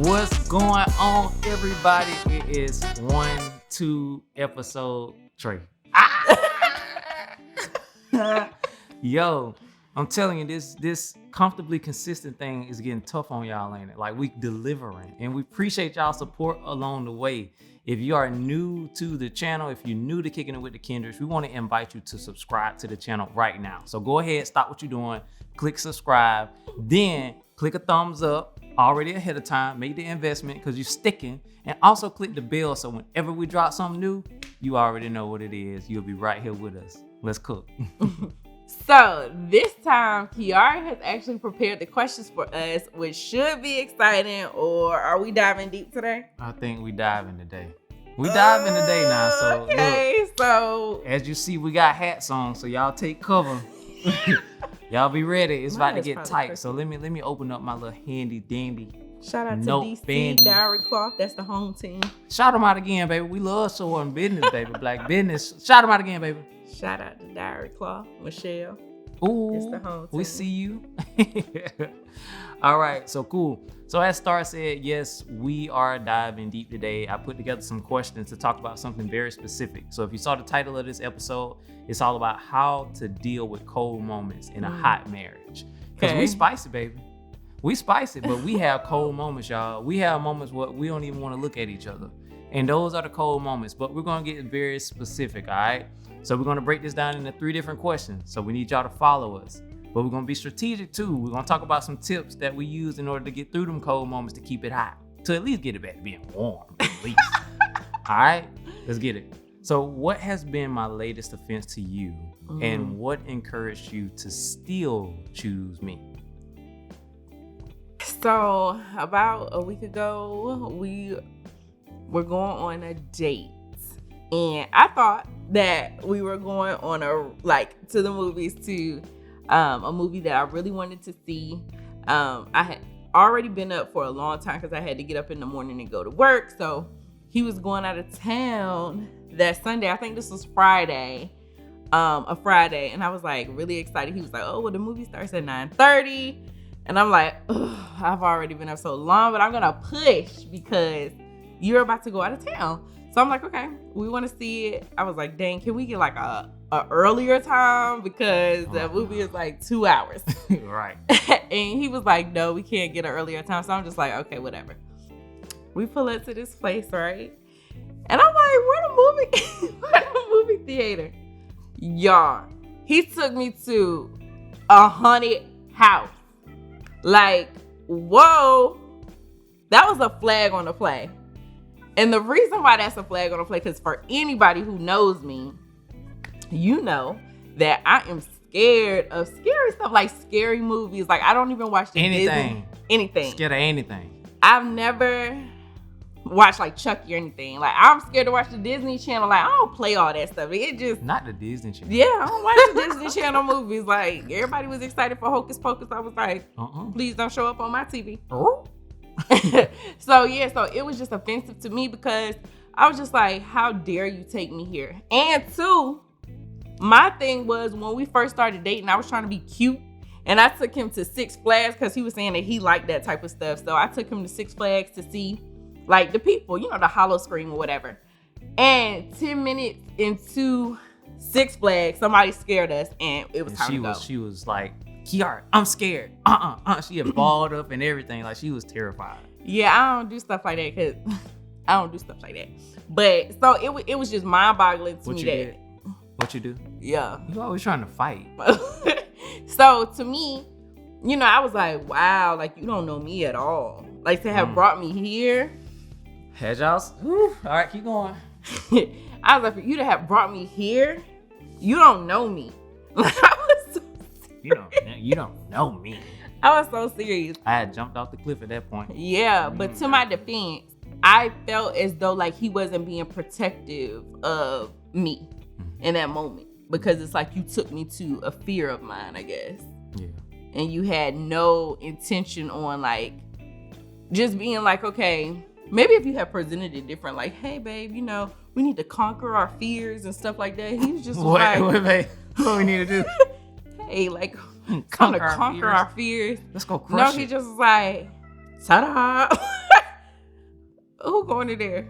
What's going on, everybody? It is 1-2 episode 3. Yo, I'm telling you, this comfortably consistent thing is getting tough on y'all, ain't it? Like, we delivering, and we appreciate y'all support along the way. If you are new to the channel, if you're new to Kicking It With the Kendricks, we want to invite you to subscribe to the channel right now. So go ahead, stop what you're doing, click subscribe, then click a thumbs up already ahead of time, make the investment because you're sticking, and also click the bell so whenever we drop something new, you already know what it is. You'll be right here with us. Let's cook. So this time, Kiara has actually prepared the questions for us, which should be exciting. Or are we diving deep today? I think we diving today. We diving today now. So okay, look, so as you see, we got hats on, so y'all take cover. Y'all be ready. It's about to get tight. Perfect. So let me open up my little handy dandy. shout out to Note DC Bandy. Diary Cloth. That's the home team. Shout them out again, baby. We love showing business, baby. Black business. Shout them out again, baby. Shout out to Diary Cloth, Michelle. Ooh, It's the home we team. see you. All right, so cool. So as Star said, yes, we are diving deep today. I put together some questions to talk about something very specific. So if you saw the title of this episode, it's all about how to deal with cold moments in a hot marriage. Because we Okay. spicy, baby. We spicy, but we have cold moments, y'all. We have moments where we don't even want to look at each other. And those are the cold moments, but we're going to get very specific, all right? So we're going to break this down into 3 different questions. So we need y'all to follow us. But we're going to be strategic too. We're going to talk about some tips that we use in order to get through them cold moments to keep it hot. To at least get it back to being warm, at least. All right? Let's get it. So what has been my latest offense to you? And what encouraged you to still choose me? So about a week ago, we were going on a date. And I thought that we were going on to the movies to a movie that I really wanted to see. I had already been up for a long time because I had to get up in the morning and go to work. So he was going out of town that Sunday. I think this was Friday, a Friday. And I was like really excited. He was like, oh, well, the movie starts at 9:30. And I'm like, I've already been up so long, but I'm going to push because you're about to go out of town. So I'm like, okay, we want to see it. I was like, dang, can we get like a earlier time? Because the movie is like 2 hours. Right. And he was like, no, we can't get an earlier time. So I'm just like, okay, whatever. We pull up to this place, right? And I'm like, where the movie theater? Y'all, he took me to a haunted house. Like, whoa, that was a flag on the play. And the reason why that's a flag on the play, because for anybody who knows me, you know that I am scared of scary stuff, like scary movies. Like, I don't even watch the Anything. anything. Scared of anything. I've never watched like Chucky or anything. Like, I'm scared to watch the Disney Channel. Like, I don't play all that stuff. It just, Not the Disney Channel. yeah, I don't watch the Disney Channel movies. Like, everybody was excited for Hocus Pocus. I was like, please don't show up on my TV. So it was just offensive to me because I was just like, how dare you take me here? And 2, my thing was when we first started dating, I was trying to be cute. And I took him to Six Flags because he was saying that he liked that type of stuff. So I took him to Six Flags to see like the people, the hollow scream or whatever. And 10 minutes into Six Flags, somebody scared us and it was time to go. She was like, Kiara, I'm scared. She had balled up and everything. Like, she was terrified. Yeah, I don't do stuff like that because I don't do stuff like that. But so it was just mind-boggling to What me you that. did? What you do? Yeah. You always trying to fight. So to me, I was like, wow, like you don't know me at all. Like to have brought me here. Had y'all? All right, keep going. I was like, for you to have brought me here, you don't know me. Like, You don't know me. I was so serious. I had jumped off the cliff at that point. Yeah, but to my defense, I felt as though like he wasn't being protective of me in that moment because it's like you took me to a fear of mine, I guess. Yeah. And you had no intention on like just being like, okay, maybe if you had presented it different, like, hey babe, we need to conquer our fears and stuff like that. He was just like, Wait, babe. What we need to do? Hey, like, trying to conquer our fears. Let's go crush No, he it. just was like, ta-da. Who going in there?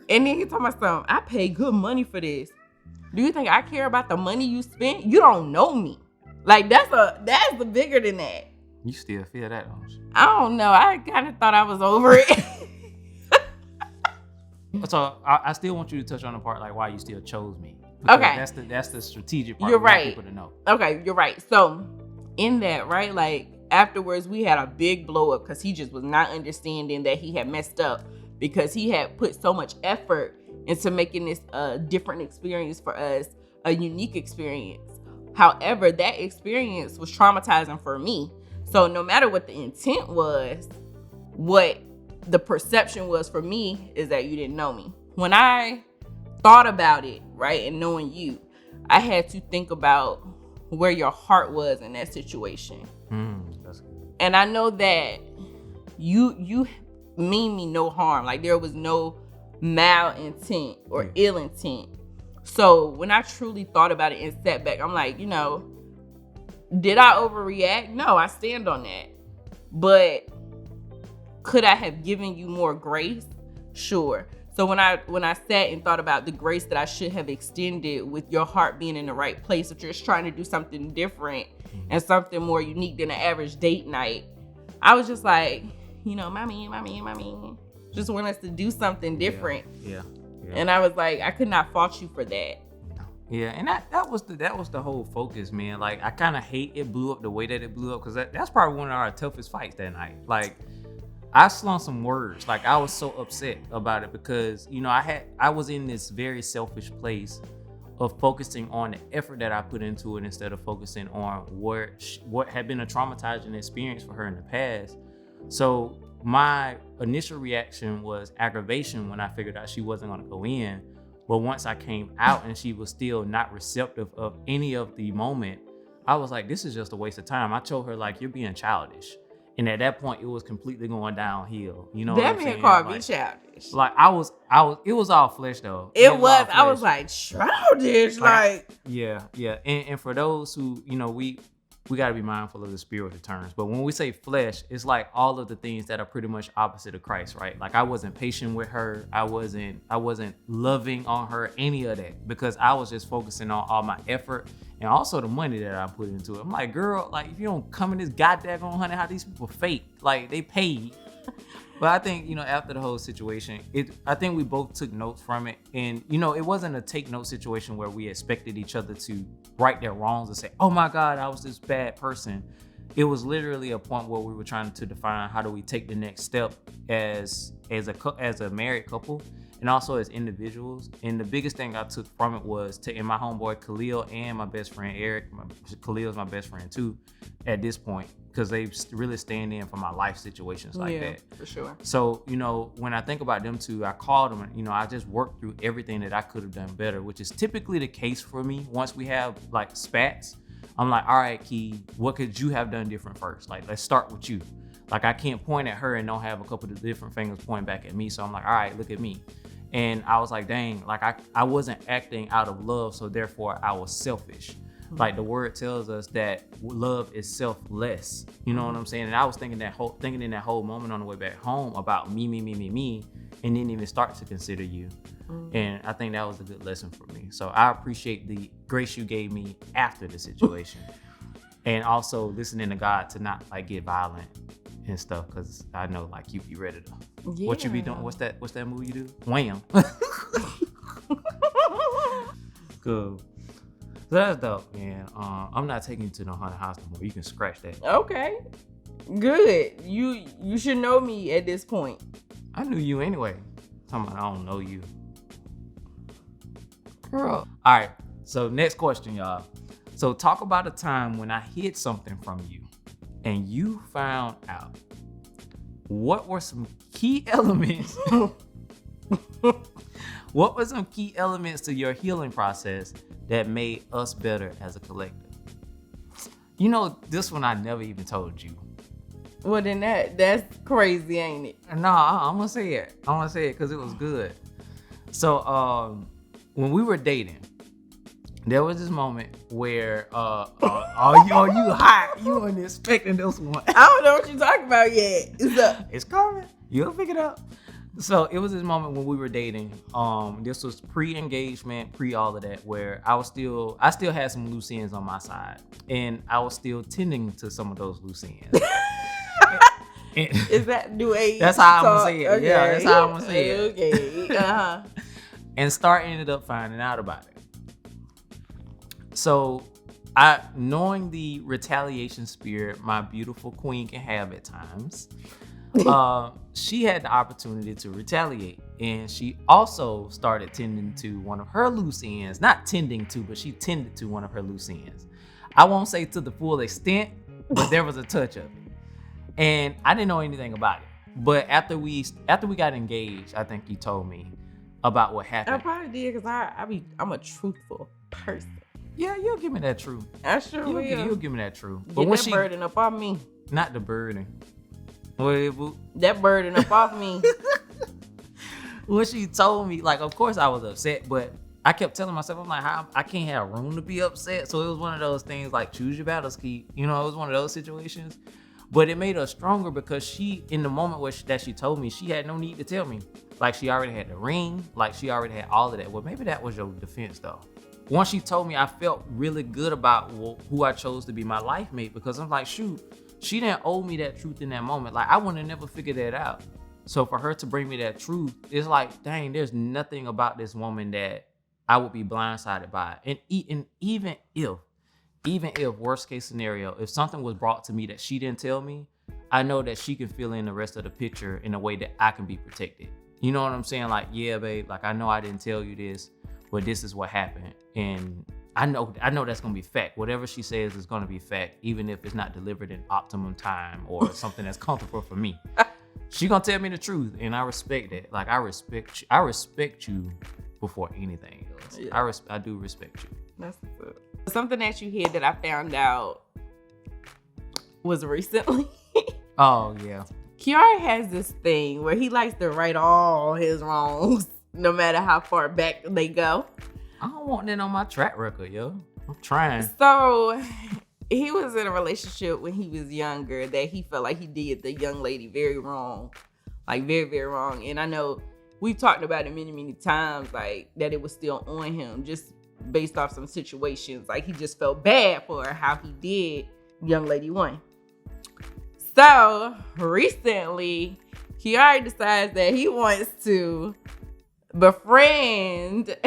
And then he talking about something. I pay good money for this. Do you think I care about the money you spent? You don't know me. Like that's the bigger than that. You still feel that, don't you? I don't know. I kind of thought I was over it. So I still want you to touch on the part like why you still chose me. Because Okay. That's the strategic part. You're we want right. people to know. Okay, you're right. So in that, right, like afterwards we had a big blow up because he just was not understanding that he had messed up because he had put so much effort into making this a different experience for us, a unique experience. However, that experience was traumatizing for me. So no matter what the intent was, what the perception was for me is that you didn't know me. When I thought about it, right, and knowing you, I had to think about where your heart was in that situation. That's good. And I know that you mean me no harm. Like there was no malintent or ill intent. So when I truly thought about it and sat back, I'm like, did I overreact? No, I stand on that. But could I have given you more grace? Sure. So when I sat and thought about the grace that I should have extended with your heart being in the right place, if you're just trying to do something different and something more unique than an average date night, I was just like, mommy, just want us to do something different. Yeah. And I was like, I could not fault you for that. Yeah, and that was the whole focus, man. Like I kind of hate it blew up the way that it blew up because that's probably one of our toughest fights that night. Like I slung some words. Like I was so upset about it because I was in this very selfish place of focusing on the effort that I put into it instead of focusing on what had been a traumatizing experience for her in the past. So my initial reaction was aggravation when I figured out she wasn't going to go in. But once I came out and she was still not receptive of any of the moment, I was like, this is just a waste of time. I told her, like, you're being childish. And at that point, it was completely going downhill. You know that what I'm man saying? called like, me childish. Like, it was all flesh, though. It was. all I was flesh. like, childish. Like, Yeah. And for those who, we got to be mindful of the spiritual terms. But when we say flesh, it's like all of the things that are pretty much opposite of Christ, right? Like I wasn't patient with her. I wasn't loving on her, any of that, because I was just focusing on all my effort and also the money that I put into it. I'm like, girl, like if you don't come in this goddamn honey, how these people fake, like they paid. But I think, after the whole situation, I think we both took notes from it. And, it wasn't a take note situation where we expected each other to right their wrongs and say, oh my God, I was this bad person. It was literally a point where we were trying to define how do we take the next step as a married couple and also as individuals. And the biggest thing I took from it was taking my homeboy Khalil and my best friend Eric. Khalil's my best friend too at this point, because they really stand in for my life situations like that. For sure. So, when I think about them two, I called them and, I just worked through everything that I could have done better, which is typically the case for me. Once we have like spats, I'm like, all right, Key, what could you have done different first? Like, let's start with you. Like, I can't point at her and don't have a couple of different fingers pointing back at me. So I'm like, all right, look at me. And I was like, dang, like I wasn't acting out of love. So therefore I was selfish. Like the word tells us that love is selfless. You know what I'm saying? And I was thinking in that whole moment on the way back home about me, and didn't even start to consider you. And I think that was a good lesson for me. So I appreciate the grace you gave me after the situation. And also listening to God to not like get violent and stuff, because I know like you be ready to. Yeah. What you be doing? What's that movie you do? Wham. Cool. So that's dope, man. I'm not taking you to no haunted house no more. You can scratch that. Okay. Good. You should know me at this point. I knew you anyway. Talking about I don't know you. Girl. All right. So next question, y'all. So talk about a time when I hid something from you and you found out. What were some key elements? What were some key elements to your healing process that made us better as a collective? This one I never even told you. Well, then that's crazy, ain't it? No, I'm gonna say it. I'm gonna say it because it was good. So, when we were dating, there was this moment where, you hot. You weren't expecting this one. I don't know what you're talking about yet. It's coming. You'll pick it up. So it was this moment when we were dating. This was pre-engagement, pre all of that, where I still had some loose ends on my side, and I was still tending to some of those loose ends. Is that new age? That's how I'm talk? gonna say it. Okay. Yeah, that's how I'm gonna say it. Okay. Uh-huh. And Star ended up finding out about it. So knowing the retaliation spirit my beautiful queen can have at times, she had the opportunity to retaliate, and she also started tending to one of her loose ends. Not tending to, but she tended to one of her loose ends. I won't say to the full extent, but there was a touch of it, and I didn't know anything about it. But after we got engaged, I think you told me about what I happened. probably did because I'm a truthful person. Yeah, you'll give me that truth. I sure will. You'll give me that truth. Get But when that burden up off me. not the burden. Well, That burden up off me. when she told me, like, of course I was upset, but I kept telling myself, I'm like, I can't have room to be upset. So it was one of those things like choose your battles, Keith. You know, it was one of those situations. But it made her stronger because she, in the moment that she told me, she had no need to tell me. Like, she already had the ring. Like, she already had all of that. Well, maybe that was your defense, though. Once she told me, I felt really good about who I chose to be my life mate, because I'm like, shoot, she didn't owe me that truth in that moment. Like, I wouldn't have never figured that out. So for her to bring me that truth, it's like, dang, there's nothing about this woman that I would be blindsided by. And even if worst case scenario, if something was brought to me that she didn't tell me, I know that she can fill in the rest of the picture in a way that I can be protected. You know what I'm saying? Like, yeah, babe, like, I know I didn't tell you this, but this is what happened. And I know that's gonna be fact. Whatever she says is gonna be fact, even if it's not delivered in optimum time or something that's comfortable for me. She gonna tell me the truth, and I respect that. Like, I respect you before anything else. Yeah. I do respect you. That's good. Something that you heard that I found out was recently. Oh yeah. Kiara has this thing where he likes to right all his wrongs, no matter how far back they go. I don't want that on my track record, yo. I'm trying. So he was in a relationship when he was younger that he felt like he did the young lady very wrong. Like, very, very wrong. And I know we've talked about it many, many times, like, that it was still on him just based off some situations. Like, he just felt bad for how he did young lady one. So recently, Kiara decides that he wants to befriend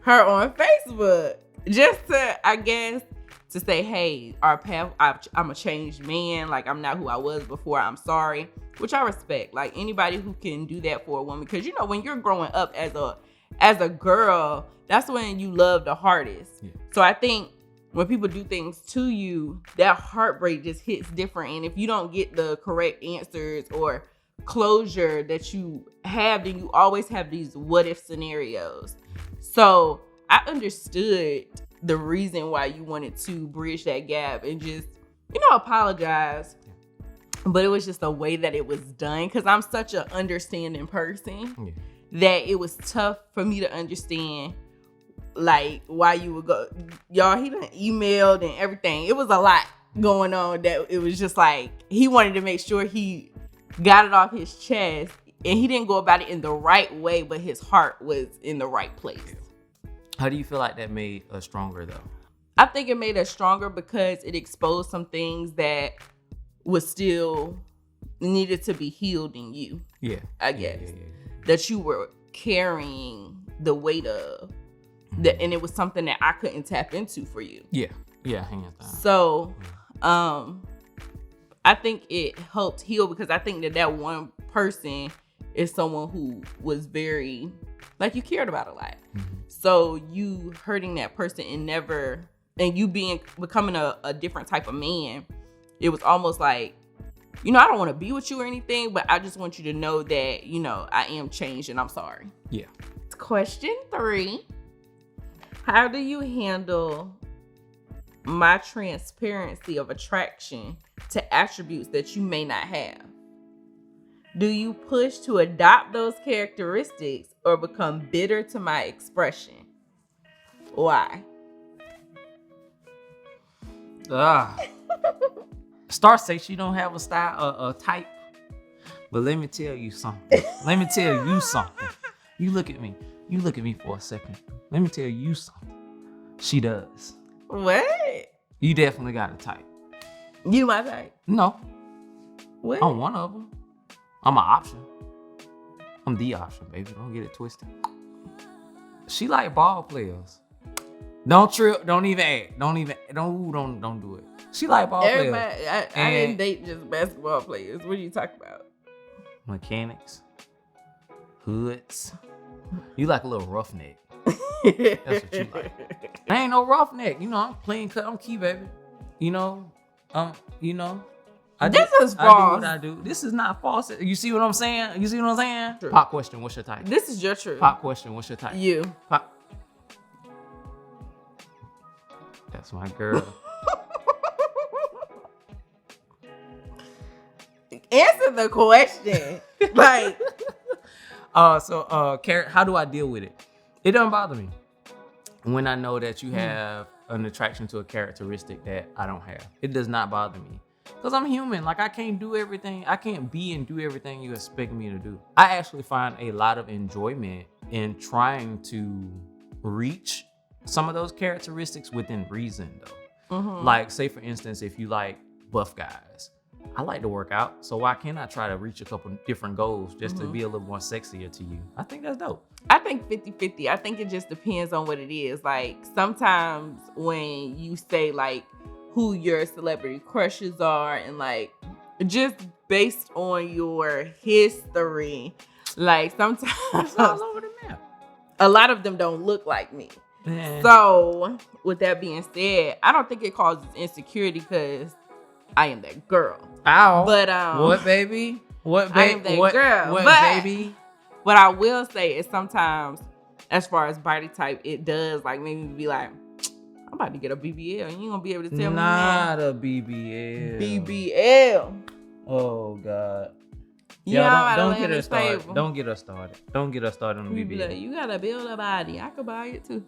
her on Facebook, just to, I guess, to say, hey, our path, I'm a changed man. Like, I'm not who I was before. I'm sorry, which I respect. Like, anybody who can do that for a woman, because, you know, when you're growing up as a girl, that's when you love the hardest. Yeah. So I think when people do things to you, that heartbreak just hits different. And if you don't get the correct answers or closure that you have, then you always have these what if scenarios. So I understood the reason why you wanted to bridge that gap and just, you know, apologize. But it was just the way that it was done, because I'm such an understanding person that it was tough for me to understand, like, why you would go. Y'all, he done emailed and everything. It was a lot going on that it was just like he wanted to make sure he got it off his chest, and he didn't go about it in the right way, but his heart was in the right place. How do you feel like that made us stronger, though? I think it made us stronger because it exposed some things that was still needed to be healed in you. Yeah. I guess. Yeah. That you were carrying the weight of. That, and it was something that I couldn't tap into for you. Yeah. Yeah, hands down. So, I think it helped heal, because I think that one person is someone who was very, like, you cared about a lot. Mm-hmm. So you hurting that person and you becoming a different type of man, it was almost like, you know, I don't want to be with you or anything, but I just want you to know that, you know, I am changed and I'm sorry. Yeah. Question 3. How do you handle my transparency of attraction to attributes that you may not have? Do you push to adopt those characteristics or become bitter to my expression? Why? Star says she don't have a style, a type, But let me tell you something. Let me tell you something. You look at me. You look at me for a second. Let me tell you something. She does. What? You definitely got a type. You my type? No, What? I'm one of them. I'm an option. I'm the option, baby. Don't get it twisted. She like ball players. Don't trip. Don't even act. Don't do it. She like ball Everybody, players. I didn't date just basketball players. What are you talking about? Mechanics. Hoods. You like a little roughneck. That's what you like. I ain't no roughneck. You know, I'm clean cut. I'm key, baby. You know, This is I do false. what I do. This is not false. You see what I'm saying? You see what I'm saying? True. Pop question. What's your type? This is your truth. Pop question. What's your type? You. Pop. That's my girl. Answer the question. Like, Carrot, how do I deal with it? It doesn't bother me when I know that you have an attraction to a characteristic that I don't have. It does not bother me because I'm human. Like, I can't do everything. I can't be and do everything you expect me to do. I actually find a lot of enjoyment in trying to reach some of those characteristics within reason, though. Like, say for instance, if you like buff guys, I like to work out, so why can't I try to reach a couple different goals just to be a little more sexier to you? I think that's dope. I think 50-50. I think it just depends on what it is. Like, sometimes when you say, like, who your celebrity crushes are and, like, just based on your history, like, sometimes It's all over the map. a lot of them don't look like me. Man. So, with that being said, I don't think it causes insecurity because I am that girl. Ow. But What, baby? What, I am baby? that girl. What, But baby? what I will say is sometimes, as far as body type, it does like make me be like, I'm about to get a BBL, and you gonna be able to tell me Not a BBL. BBL. Oh God. Yeah, Don't get her started. Don't get her started. Don't get her started on the You be BBL. like, you gotta build a body. I could buy it too.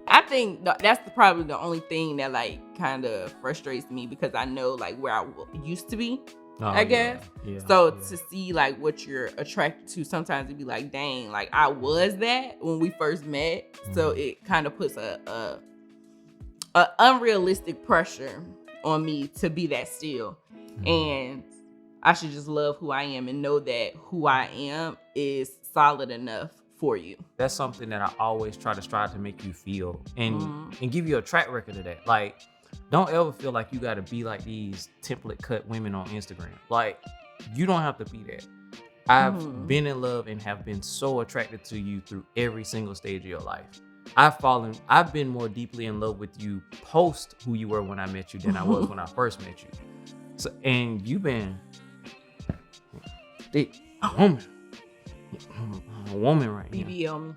I think that's probably the only thing that like kind of frustrates me because I know like where I used to be. Oh, I guess. Yeah. So to see like what you're attracted to, sometimes it'd be like, dang, like I was that when we first met. So it kind of puts a unrealistic pressure on me to be that still. And I should just love who I am and know that who I am is solid enough for you. That's something that I always try to strive to make you feel and give you a track record of that. Like, don't ever feel like you got to be like these template cut women on Instagram. Like, you don't have to be that. I've been in love and have been so attracted to you through every single stage of your life. I've been more deeply in love with you post who you were when I met you than I was when I first met you. So, and you've been a woman right now. BBL me.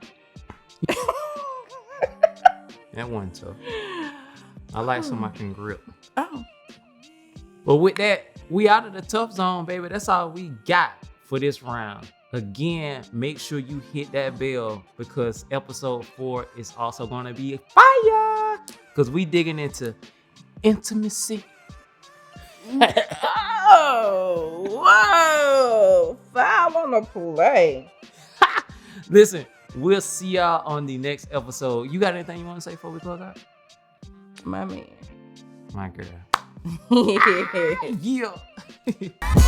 That one tough. I like some I can grip. Oh. But with that, we out of the tough zone, baby. That's all we got for this round. Again, make sure you hit that bell because episode 4 is also going to be fire. Because we digging into intimacy. Oh, whoa. Foul on the play. Listen, we'll see y'all on the next episode. You got anything you want to say before we close out? My man. My girl. Yeah. Yeah.